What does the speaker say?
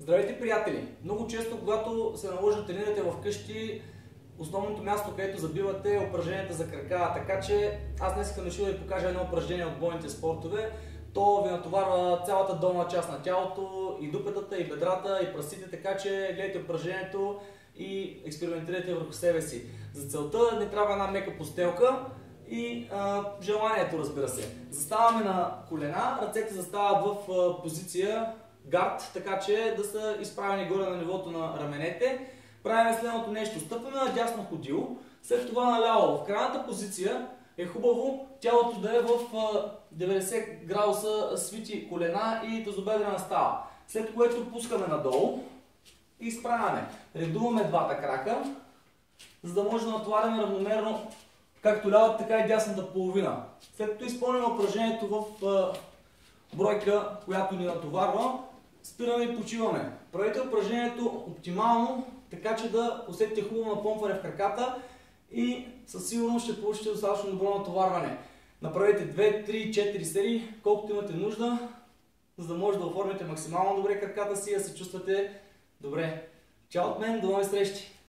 Здравейте, приятели! Много често, когато се наложи да тренирате вкъщи, основното място, където забивате е упражненията за крака. Така че аз днес съм решил да ви покажа едно упражнение от бойните спортове. То ви натоварва цялата долна част на тялото, и дупетата, и бедрата, и пръстите, така че гледайте упражнението и експериментирайте върху себе си. За целта не трябва една мека постелка и желанието, разбира се. Заставаме на колена, ръцете застават в позиция гард, така че да са изправени горе на нивото на раменете. Правим следното нещо. Стъпваме на дясно ходило, след това наляво. В крайната позиция е хубаво тялото да е в 90 градуса свити колена и тазобедрена става. След което пускаме надолу и изправяме. Редуваме двата крака, за да може да натоварим равномерно както лявата, така и дясната половина. След като изпълним упражнението в бройка, която ни натоварва, спираме и почиваме. Правете упражнението оптимално, така че да усетите хубаво напомпване в краката и със сигурност ще получите достатъчно добро натоварване. Направете 2, 3, 4 серии, колкото имате нужда, за да може да оформите максимално добре краката си и да се чувствате добре. Чао от мен, до нови срещи!